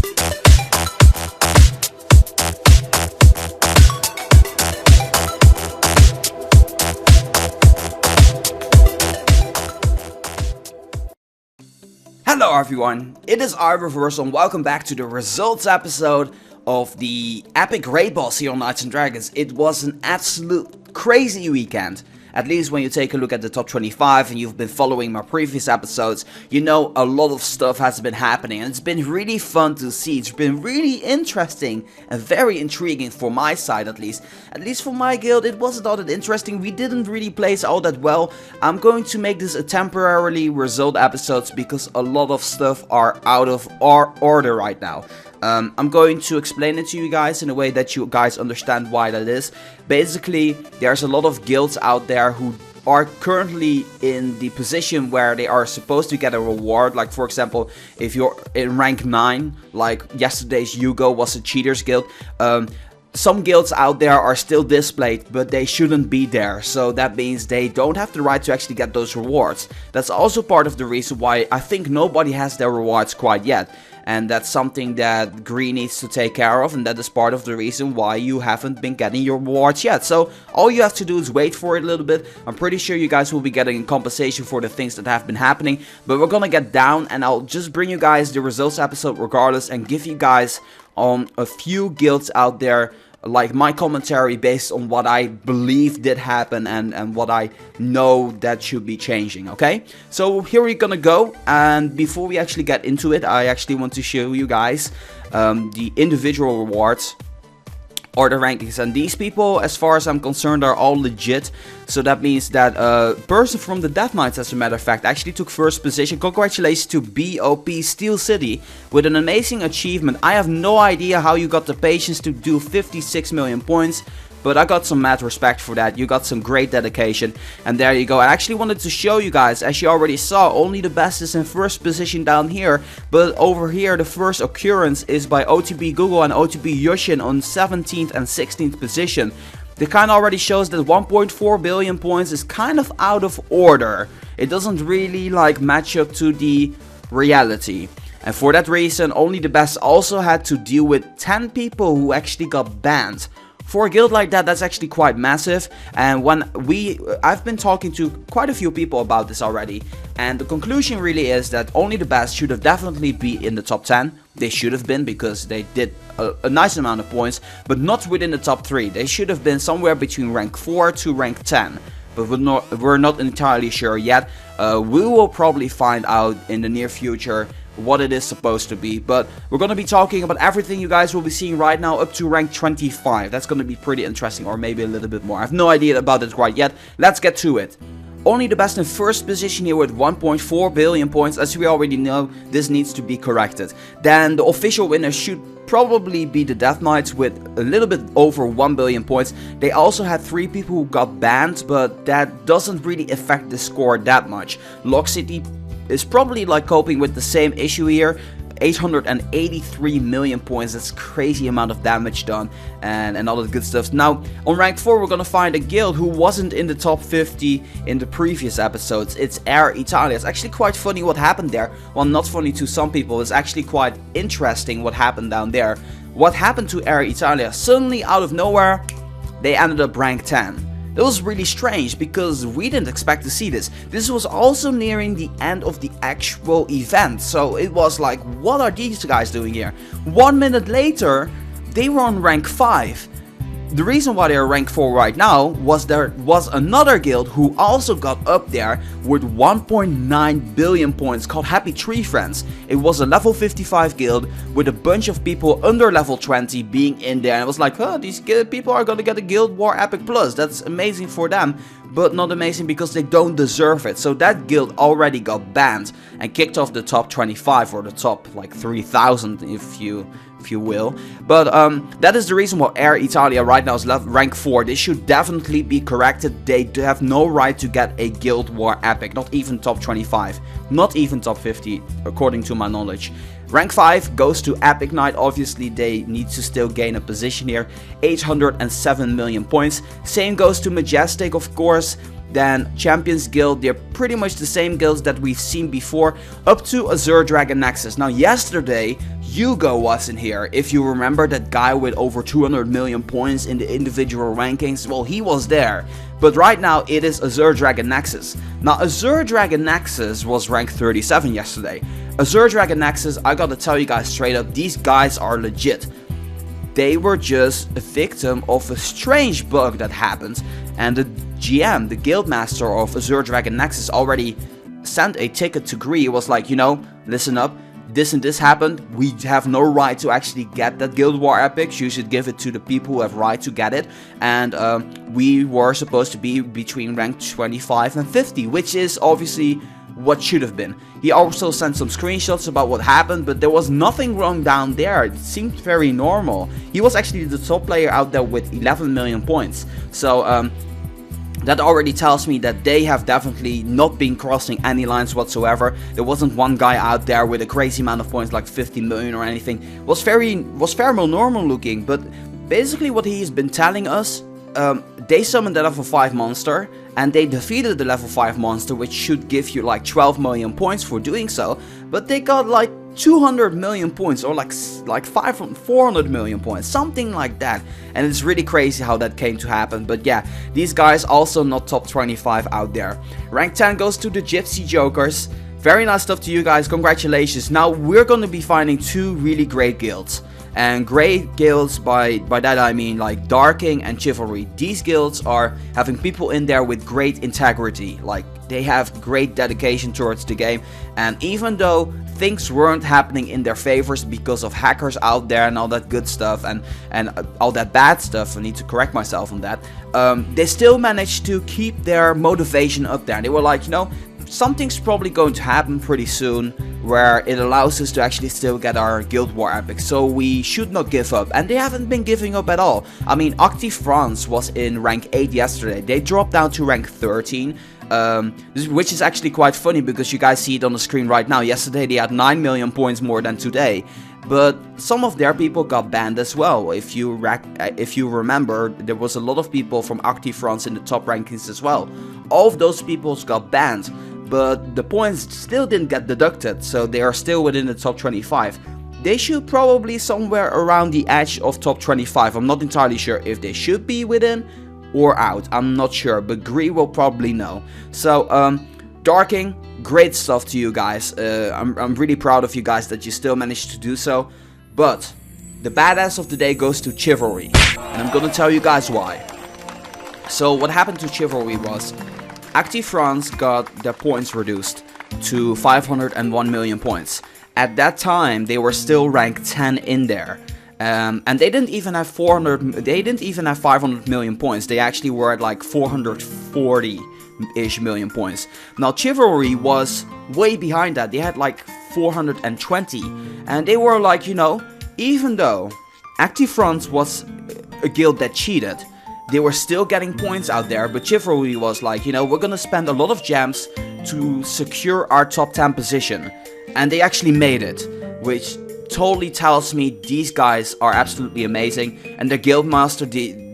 Hello everyone, it is iReverse and welcome back to the results episode of the epic raid boss here on Knights and Dragons. It was an absolute crazy weekend. At least when you take a look at the top 25 and you've been following my previous episodes, you know a lot of stuff has been happening and it's been really fun to see. It's been really interesting and very intriguing for my side at least. At least for my guild it wasn't all that interesting, we didn't really place all that well. I'm going to make this a temporarily result episodes because a lot of stuff are out of our order right now. I'm going to explain it to you guys in a way that you guys understand why that is. Basically, there's a lot of guilds out there who are currently in the position where they are supposed to get a reward. Like for example, if you're in rank 9, like yesterday's Hew Goh was a cheaters guild. Some guilds out there are still displayed, but they shouldn't be there. So that means they don't have the right to actually get those rewards. That's also part of the reason why I think nobody has their rewards quite yet. And that's something that Green needs to take care of, and that is part of the reason why you haven't been getting your rewards yet. So all you have to do is wait for it a little bit. I'm pretty sure you guys will be getting compensation for the things that have been happening. But we're gonna get down and I'll just bring you guys the results episode regardless and give you guys on a few guilds out there, like my commentary based on what I believe did happen and what I know that should be changing, okay? So here we're gonna go, and before we actually get into it, I actually want to show you guys the individual rewards or the rankings, and these people, as far as I'm concerned, are all legit. So that means that a person from the DarkNights, as a matter of fact, actually took first position. Congratulations to BOP Steel City with an amazing achievement. I have no idea how you got the patience to do 56 million points, but I got some mad respect for that. You got some great dedication, and there you go. I actually wanted to show you guys, as you already saw, only the best is in first position down here, but over here the first occurrence is by OTB Google and OTB Yushin on 17th and 16th position. The kind already shows that 1.4 billion points is kind of out of order. It doesn't really like match up to the reality. And for that reason, only the best also had to deal with 10 people who actually got banned. For a guild like that, that's actually quite massive. And I've been talking to quite a few people about this already, and the conclusion really is that only the best should have definitely be in the top 10. They should have been, because they did a nice amount of points, but not within the top 3. They should have been somewhere between rank 4 to rank 10. But we're not entirely sure yet. We will probably find out in the near future what it is supposed to be, but we're going to be talking about everything you guys will be seeing right now up to rank 25. That's going to be pretty interesting, or maybe a little bit more. I have no idea about it quite yet. Let's get to it. Only the best in first position here with 1.4 billion points. As we already know, this needs to be corrected. Then the official winner should probably be the DarkNights with a little bit over 1 billion points. They also had 3 people who got banned, but that doesn't really affect the score that much. Loc City is probably like coping with the same issue here. 883 million points, that's crazy amount of damage done, and all the good stuff. Now on rank 4 we're gonna find a guild who wasn't in the top 50 in the previous episodes. It's Air Italia. It's actually quite funny what happened there. Well, not funny to some people, it's actually quite interesting what happened down there. What happened to Air Italia? Suddenly out of nowhere they ended up rank 10. That was really strange because we didn't expect to see this. This was also nearing the end of the actual event, so it was like, what are these guys doing here? 1 minute later, they were on rank 5. The reason why they are rank 4 right now was there was another guild who also got up there with 1.9 billion points called Happy Tree Friends. It was a level 55 guild with a bunch of people under level 20 being in there, and it was like, oh, these people are gonna get a Guild War Epic Plus. That's amazing for them, but not amazing because they don't deserve it. So that guild already got banned and kicked off the top 25 or the top like 3,000 if you will. But that is the reason why Air Italia right now is rank 4. This should definitely be corrected. They have no right to get a Guild War Epic, not even top 25, not even top 50 according to my knowledge. Rank 5 goes to Epic Knight. Obviously they need to still gain a position here. 807 million points. Same goes to Majestic, of course. Then Champions Guild, they're pretty much the same guilds that we've seen before, up to Azure Dragon Nexus. Now yesterday, Hew Goh was in here. If you remember that guy with over 200 million points in the individual rankings, well, he was there. But right now it is Azure Dragon Nexus. Now Azure Dragon Nexus was ranked 37 yesterday. Azure Dragon Nexus, I gotta tell you guys straight up, these guys are legit. They were just a victim of a strange bug that happened, and the GM, the Guildmaster of Azure Dragon Nexus, already sent a ticket to Gree. It was like, you know, listen up, this and this happened, we have no right to actually get that Guild War epics, you should give it to the people who have right to get it, and we were supposed to be between rank 25 and 50, which is obviously what should have been. He also sent some screenshots about what happened, but there was nothing wrong down there. It seemed very normal. He was actually the top player out there with 11 million points. So that already tells me that they have definitely not been crossing any lines whatsoever. There wasn't one guy out there with a crazy amount of points like 50 million or anything. Was fairly normal looking, but basically what he's been telling us, they summoned the level 5 monster and they defeated the level 5 monster, which should give you like 12 million points for doing so, but they got like 200 million points or like 400 million points, something like that, and it's really crazy how that came to happen. But yeah, these guys also not top 25 out there. Rank 10 goes to the Gypsy Jokers. Very nice stuff to you guys, congratulations. Now we're going to be finding 2 really great guilds. And great guilds, by that I mean like Darking and Chivalry. These guilds are having people in there with great integrity, like they have great dedication towards the game. And even though things weren't happening in their favors because of hackers out there and all that good stuff and all that bad stuff, I need to correct myself on that, they still managed to keep their motivation up there. They were like, you know, something's probably going to happen pretty soon where it allows us to actually still get our Guild War epic, so we should not give up. And they haven't been giving up at all. I mean, Actif France was in rank 8 yesterday. They dropped down to rank 13, which is actually quite funny because you guys see it on the screen right now. Yesterday they had 9 million points more than today. But some of their people got banned as well. If you remember, there was a lot of people from Actif France in the top rankings as well. All of those people got banned, but the points still didn't get deducted, so they are still within the top 25. They should probably somewhere around the edge of top 25. I'm not entirely sure if they should be within or out. I'm not sure, but Gree will probably know. So, Darking, great stuff to you guys. I'm really proud of you guys that you still managed to do so. But the badass of the day goes to Chivalry, and I'm gonna tell you guys why. So what happened to Chivalry was Actif France got their points reduced to 501 million points. At that time, they were still ranked 10 in there. And they didn't even have 500 million points. They actually were at like 440-ish million points. Now Chivalry was way behind that. They had like 420. And they were like, you know, even though Actif France was a guild that cheated, they were still getting points out there. But Chivalry was like, you know, we're gonna spend a lot of gems to secure our top 10 position. And they actually made it, which totally tells me these guys are absolutely amazing. And their guildmaster,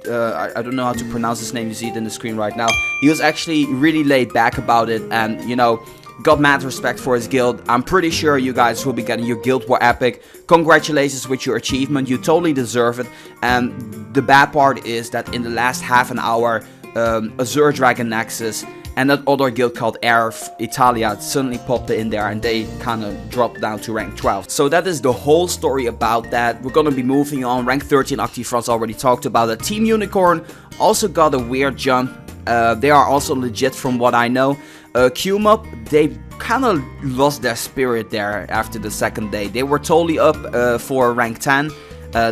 I don't know how to pronounce his name, you see it in the screen right now. He was actually really laid back about it and, you know, got mad respect for his guild. I'm pretty sure you guys will be getting your Guild War epic. Congratulations with your achievement, you totally deserve it. And the bad part is that in the last half an hour, Azure Dragon Nexus and that other guild called Air Italia suddenly popped in there and they kind of dropped down to rank 12. So that is the whole story about that. We're gonna be moving on. Rank 13 Actif France already talked about it. Team Unicorn also got a weird jump. They are also legit from what I know. Qmup, they kind of lost their spirit there after the second day. They were totally up for rank 10.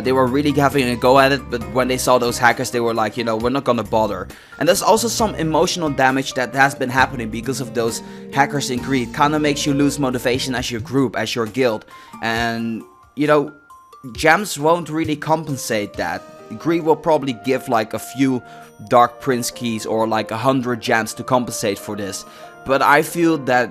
They were really having a go at it, but when they saw those hackers, they were like, you know, we're not gonna bother. And there's also some emotional damage that has been happening because of those hackers in Greed. Kind of makes you lose motivation as your group, as your guild. And, you know, gems won't really compensate that. Greed will probably give like a few Dark Prince keys or like 100 gems to compensate for this. But I feel that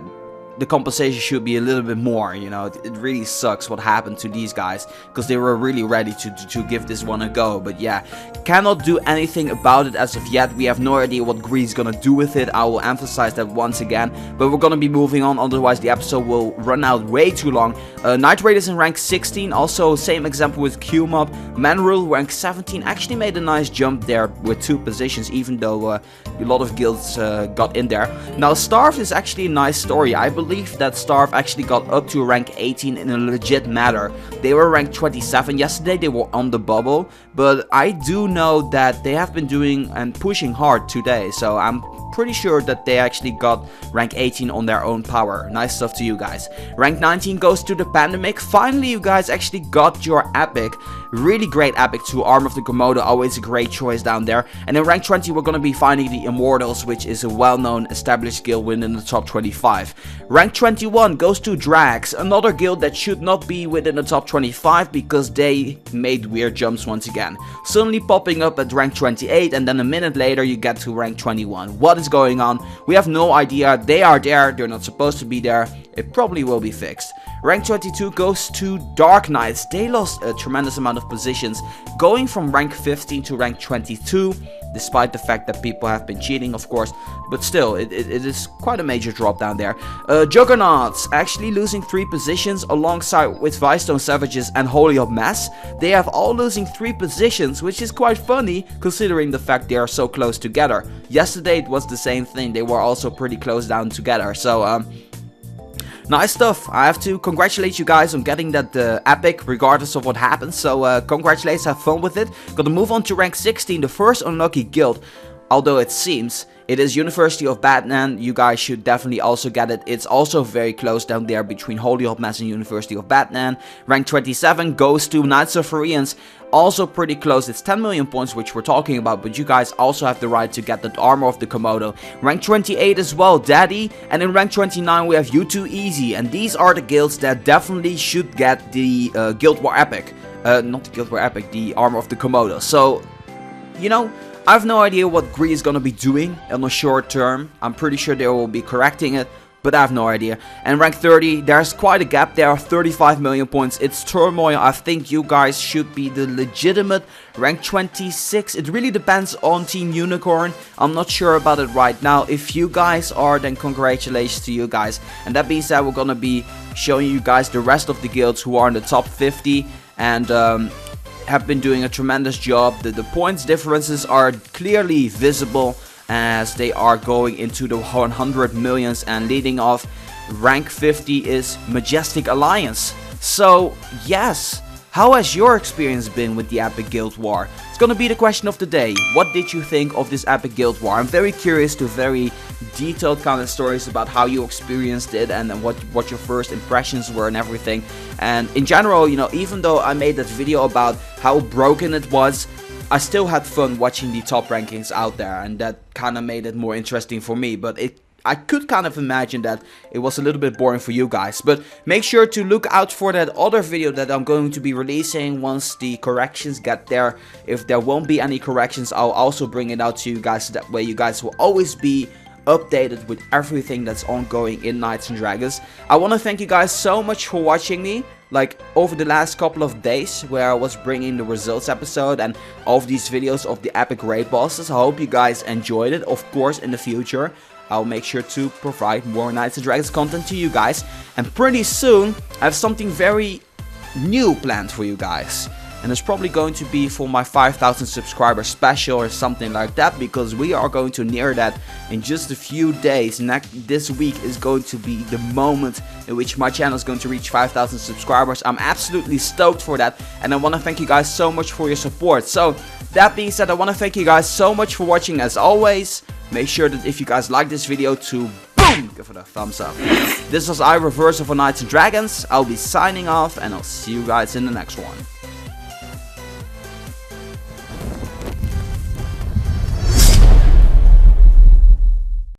the compensation should be a little bit more, you know. It really sucks what happened to these guys, because they were really ready to give this one a go. But yeah, cannot do anything about it as of yet. We have no idea what Greed's gonna do with it. I will emphasize that once again, but we're gonna be moving on, otherwise the episode will run out way too long. Night Raiders in rank 16, also same example with Q-Mob. Menrule rank 17 actually made a nice jump there with 2 positions, even though a lot of guilds got in there. Now Starved is actually a nice story. I believe that Starved actually got up to rank 18 in a legit matter. They were ranked 27 yesterday, they were on the bubble, but I do know that they have been doing and pushing hard today, so I'm pretty sure that they actually got rank 18 on their own power. Nice stuff to you guys. Rank 19 goes to the Pandemic. Finally, you guys actually got your epic. Really great epic to Arm of the Komodo, always a great choice down there. And in rank 20 we're gonna be finding the Immortals, which is a well-known established guild within the top 25. Rank 21 goes to Drags, another guild that should not be within the top 25 because they made weird jumps once again. Suddenly popping up at rank 28 and then a minute later you get to rank 21. What is going on? We have no idea. They are there, they're not supposed to be there. It probably will be fixed. Rank 22 goes to DarkNights. They lost a tremendous amount of positions, going from rank 15 to rank 22, despite the fact that people have been cheating, of course, but still, it is quite a major drop down there. Juggernauts actually losing 3 positions alongside with Vicetone Savages and Holy of Mass. They have all losing 3 positions, which is quite funny considering the fact they are so close together. Yesterday it was the same thing, they were also pretty close down together, so nice stuff. I have to congratulate you guys on getting that epic regardless of what happens. So congratulations, have fun with it. Gotta move on to rank 16, the first unlucky guild. Although it seems it is University of Batman, you guys should definitely also get it. It's also very close down there between Holy of Mass and University of Batman. Rank 27 goes to Knights of Variance. Also pretty close, it's 10 million points which we're talking about, but you guys also have the right to get the Armor of the Komodo. Rank 28 as well, Daddy, and in rank 29 we have U2 Easy, and these are the guilds that definitely should get the Guild War Epic. Not the Guild War Epic, the Armor of the Komodo. So, you know, I have no idea what Gree is gonna be doing in the short term. I'm pretty sure they will be correcting it, but I have no idea. And rank 30, there's quite a gap there, 35 million points. It's turmoil. I think you guys should be the legitimate rank 26. It really depends on Team Unicorn. I'm not sure about it right now. If you guys are, then congratulations to you guys. And that being said, we're gonna be showing you guys the rest of the guilds who are in the top 50 and have been doing a tremendous job. The points differences are clearly visible as they are going into the 100 millions, and leading off rank 50 is Majestic Alliance. So yes, how has your experience been with the Epic Guild War? It's gonna be the question of the day. What did you think of this Epic Guild War? I'm very curious to very detailed kind of stories about how you experienced it and what your first impressions were and everything. And in general, you know, even though I made that video about how broken it was, I still had fun watching the top rankings out there, and that kind of made it more interesting for me. But I could kind of imagine that it was a little bit boring for you guys. But make sure to look out for that other video that I'm going to be releasing once the corrections get there. If there won't be any corrections, I'll also bring it out to you guys. That way you guys will always be updated with everything that's ongoing in Knights and Dragons. I want to thank you guys so much for watching me. Like over the last couple of days where I was bringing the results episode and all of these videos of the epic raid bosses. I hope you guys enjoyed it. Of course, in the future I'll make sure to provide more Knights and Dragons content to you guys. And pretty soon I have something very new planned for you guys. And it's probably going to be for my 5,000 subscriber special or something like that, because we are going to near that in just a few days. This week is going to be the moment in which my channel is going to reach 5,000 subscribers. I'm absolutely stoked for that, and I want to thank you guys so much for your support. So that being said, I want to thank you guys so much for watching as always. Make sure that if you guys like this video to boom, give it a thumbs up. This was iReverse of Knights and Dragons. I'll be signing off, and I'll see you guys in the next one.